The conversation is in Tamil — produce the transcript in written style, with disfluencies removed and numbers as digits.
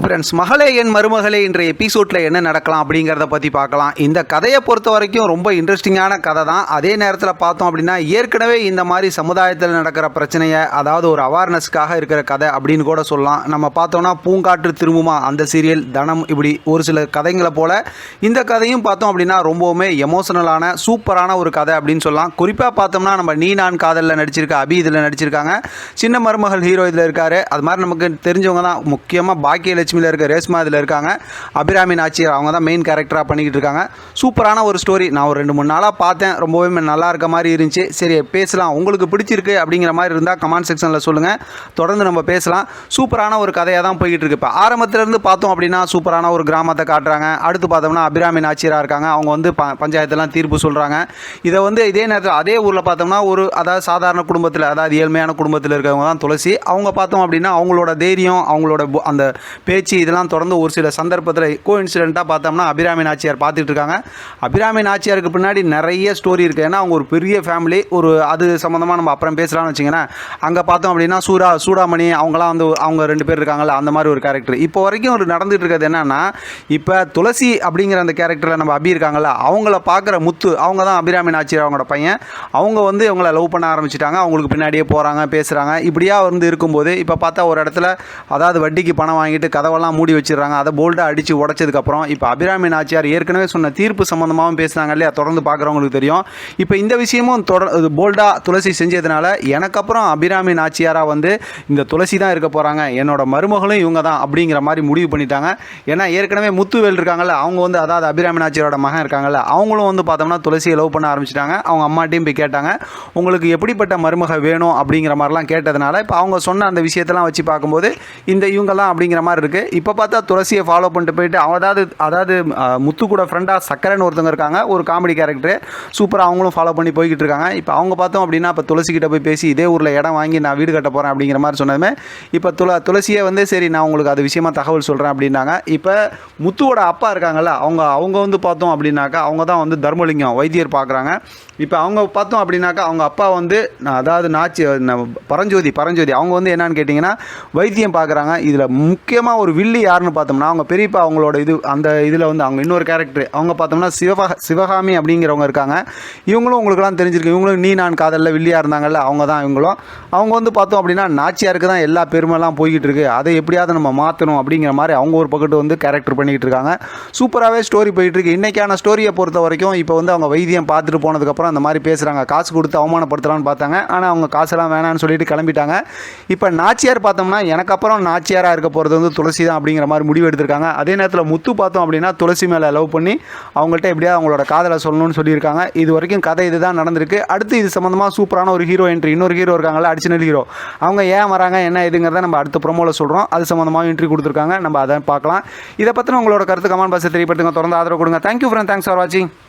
ஃப்ரெண்ட்ஸ், மகளே என் மருமகளே என்ற எபிசோடில் என்ன நடக்கலாம் அப்படிங்கிறத பற்றி பார்க்கலாம். இந்த கதையை பொறுத்த வரைக்கும் ரொம்ப இன்ட்ரெஸ்டிங்கான கதை தான். அதே நேரத்தில் பார்த்தோம் அப்படின்னா ஏற்கனவே இந்த மாதிரி சமுதாயத்தில் நடக்கிற பிரச்சனையை, அதாவது ஒரு அவேர்னஸ்க்காக இருக்கிற கதை அப்படின்னு கூட சொல்லலாம். நம்ம பார்த்தோம்னா பூங்காற்று திரும்புமா அந்த சீரியல், தனம், இப்படி ஒரு சில கதைங்களை போல் இந்த கதையும் பார்த்தோம் அப்படின்னா ரொம்பவுமே எமோஷனலான சூப்பரான ஒரு கதை அப்படின்னு சொல்லலாம். குறிப்பாக பார்த்தோம்னா நம்ம நீ நான் காதலில் நடிச்சிருக்க அபி இதில் நடிச்சிருக்காங்க. சின்ன மருமகள் ஹீரோ இதில் இருக்கார். அது மாதிரி நமக்கு தெரிஞ்சவங்க தான். முக்கியமாக பாக்கியலட்சுமியில் இருக்க ரேஷ்மா இதில் இருக்காங்க. அபிராமி நாச்சியார் அவங்க தான் மெயின் கேரக்டராக பண்ணிக்கிட்டு இருக்காங்க. சூப்பரான ஒரு ஸ்டோரி. நான் ஒரு 2-3 நாளாக பார்த்தேன். ரொம்பவே நல்லா இருக்க மாதிரி இருந்துச்சு. சரி பேசலாம், உங்களுக்கு பிடிச்சிருக்கு அப்படிங்கிற மாதிரி இருந்தால் கமெண்ட் செக்ஷனில் சொல்லுங்கள். தொடர்ந்து நம்ம பேசலாம். சூப்பரான ஒரு கதையாக தான் போய்கிட்டு இருக்கு. இப்போ ஆரம்பத்திலேருந்து பார்த்தோம் அப்படின்னா சூப்பரான ஒரு கிராமத்தை காட்டுறாங்க. அடுத்து பார்த்தோம்னா அபிராமி நாச்சியாராக இருக்காங்க. அவங்க வந்து பஞ்சாயத்தெல்லாம் தீர்ப்பு சொல்கிறாங்க. இதை வந்து இதே நேரத்தில் அதே ஊரில் பார்த்தோம்னா அதாவது சாதாரண குடும்பத்தில், அதாவது ஏழ்மையான குடும்பத்தில் இருக்கிறவங்க தான் துளசி. அவங்க பார்த்தோம் அப்படின்னா அவங்களோட தைரியம், அவங்களோட அந்த பேச்சு இதெல்லாம் தொடர்ந்து ஒரு சில சந்தர்ப்பத்தில் கோஇன்சிடென்ட்டாக பார்த்தோம்னா அபிராமி நாச்சியார் பார்த்துட்டு இருக்காங்க. அபிராமி நாச்சியாருக்கு பின்னாடி நிறைய ஸ்டோரி இருக்குது. ஏன்னா அவங்க ஒரு பெரிய ஃபேமிலி. அது சம்மந்தமாக நம்ம அப்புறம் பேசலாம்னு வச்சிங்கன்னா, அங்கே பார்த்தோம் அப்படின்னா சூடாமணி அவங்களாம் வந்து அவங்க 2 பேர் இருக்காங்கல்ல, அந்த மாதிரி ஒரு கேரக்டர். இப்போ வரைக்கும் ஒரு நடந்துகிட்டு இருக்கிறது என்னன்னா, இப்போ துளசி அப்படிங்கிற அந்த கேரக்டரில் நம்ம அபி இருக்காங்கல்ல, அவங்கள பார்க்குற முத்து, அவங்க தான் அபிராமி நாச்சியார் அவங்களோட பையன். அவங்க வந்து இவங்களை லவ் பண்ண ஆரம்பிச்சிட்டாங்க. அவங்களுக்கு பின்னாடியே போகிறாங்க, பேசுகிறாங்க. இப்படியா வந்து இருக்கும்போது இப்போ பார்த்தா ஒரு இடத்துல, அதாவது வட்டிக்கு பணம் வாங்கிட்டு கதவெல்லாம் மூடி வச்சிடறாங்க. அதை போல்டாக அடித்து உடச்சதுக்கப்புறம் இப்போ அபிராமி நாச்சியார் ஏற்கனவே சொன்ன தீர்ப்பு சம்மந்தமாகவும் பேசுனாங்க இல்லையா, தொடர்ந்து பார்க்குறவங்களுக்கு தெரியும். இப்போ இந்த விஷயமும் போல்டாக துளசி செஞ்சதுனால எனக்கப்புறம் அபிராமி நாச்சியாராக வந்து இந்த துளசி தான் இருக்க போகிறாங்க, என்னோட மருமகளும் இவங்க தான் அப்படிங்கிற மாதிரி முடிவு பண்ணிட்டாங்க. ஏன்னா ஏற்கனவே முத்துவேல் இருக்காங்கல்ல, அவங்க வந்து அதாவது அபிராமி நாச்சியாரோட மகன் இருக்காங்கல்ல, அவங்களும் வந்து பார்த்தோம்னா துளசியை லவ் பண்ண ஆரம்பிச்சிட்டாங்க. அவங்க அம்மாட்டையும் போய் கேட்டாங்க, உங்களுக்கு எப்படிப்பட்ட மருமக வேணும் அப்படிங்கிற மாதிரிலாம் கேட்டதுனால இப்போ அவங்க சொன்ன அந்த விஷயத்தெல்லாம் வச்சு பார்க்கும்போது இந்த இவங்கெல்லாம் அப்படிங்கிற மாதிரி இருக்குது. இப்போ பார்த்தா துளசியை ஃபாலோ பண்ணிட்டு போயிட்டு அதாவது முத்து கூட ஃப்ரெண்டாக சக்கரன்னு ஒருத்தவங்க இருக்காங்க, ஒரு காமெடி கேரக்டர். சூப்பராக அவங்களும் ஃபாலோ பண்ணி போய்கிட்டு இருக்காங்க. இப்போ அவங்க பார்த்தோம் அப்படின்னா இப்போ துளசிக்கிட்ட போய் பேசி இதே ஊரில் இடம் வாங்கி நான் வீடு கட்ட போகிறேன் அப்படிங்கிற மாதிரி சொன்னதுமே இப்போ துளசியை வந்து சரி நான் உங்களுக்கு அது விஷயமா தகவல் சொல்கிறேன் அப்படின்னாங்க. இப்போ முத்துவோட அப்பா இருக்காங்கல்ல, அவங்க வந்து பார்த்தோம் அப்படின்னாக்கா அவங்க தான் வந்து தர்மலிங்கம் வைத்தியர் பார்க்குறாங்க. இப்போ அவங்க பார்த்தோம் அப்படின்னாக்கா அவங்க அப்பா வந்து அதாவது பரஞ்சோதி அவங்க வந்து என்னன்னு கேட்டிங்கன்னா வைத்தியம் பார்க்குறாங்க. இதில் முக்கியமாக ஒரு வில்லி யாருன்னு பார்த்தோம்னா அவங்க பெரியப்பா, அவங்களோட அந்த இதில் வந்து அவங்க இன்னொரு கேரக்டர் அவங்க பார்த்தோம்னா சிவகாமி அப்படிங்கிறவங்க இருக்காங்க. இவங்களும் உங்களுக்குலாம் தெரிஞ்சிருக்கு. இவங்களும் நீ நான் காதலில் வில்லியாக இருந்தாங்கல்ல, அவங்க தான் இவங்களும். அவங்க வந்து பார்த்தோம் அப்படின்னா நாச்சியாருக்கு தான் எல்லா பெருமைலாம் போய்கிட்டு இருக்குது, அதை எப்படியாவது நம்ம மாற்றணும் அப்படிங்கிற மாதிரி அவங்க ஒரு பக்கத்து வந்து கேரக்டர் பண்ணிக்கிட்டு இருக்காங்க. சூப்பராகவே ஸ்டோரி போயிட்டுருக்கு. இன்றைக்கான ஸ்டோரியை பொறுத்த வரைக்கும் இப்போ வந்து அவங்க வைத்தியம் பார்த்துட்டு போனதுக்கப்புறம் அந்த மாதிரி பேசுகிறாங்க. காசு கொடுத்து அவமானப்படுத்தலான்னு பார்த்தாங்க, ஆனால் அவங்க காசெல்லாம் வேணான்னு சொல்லிட்டு கிளம்பிட்டாங்க. இப்போ நாச்சியார் பார்த்தோம்னா எனக்கு அப்புறம் நாச்சியாராக இருக்க போகிறது வந்து துளசி தான் அப்படிங்கிற மாதிரி முடிவு எடுத்திருக்காங்க. அதே நேரத்தில் முத்து பார்த்தோம் அப்படின்னா துளசி மேலே லவ் பண்ணி அவங்கள்ட்ட எப்படியா அவங்களோட காதலை சொல்லணும்னு சொல்லியிருக்காங்க. இது வரைக்கும் கதை இதுதான் நடந்திருக்கு. அடுத்து இது சம்மந்தமாக சூப்பரான ஒரு ஹீரோ என்ட்ரி, இன்னொரு ஹீரோ இருக்காங்களா அடிஷனல் ஹீரோ, அவங்க ஏன் வராங்க என்ன இதுங்கிறத நம்ம அடுத்த ப்ரோமோவில் சொல்கிறோம். அது சம்மந்தமாக என்ட்ரி கொடுத்துருக்காங்க, நம்ம அதை பார்க்கலாம். இதை பற்றின உங்களோட கருத்து கமெண்ட் பாக்ஸில் தெரியப்படுத்துங்க. தொடர்ந்து ஆதரவு கொடுங்க. தேங்க்யூ ஃப்ரெண்ட், தேங்க்ஸ் ஃபார் வாட்சிங்.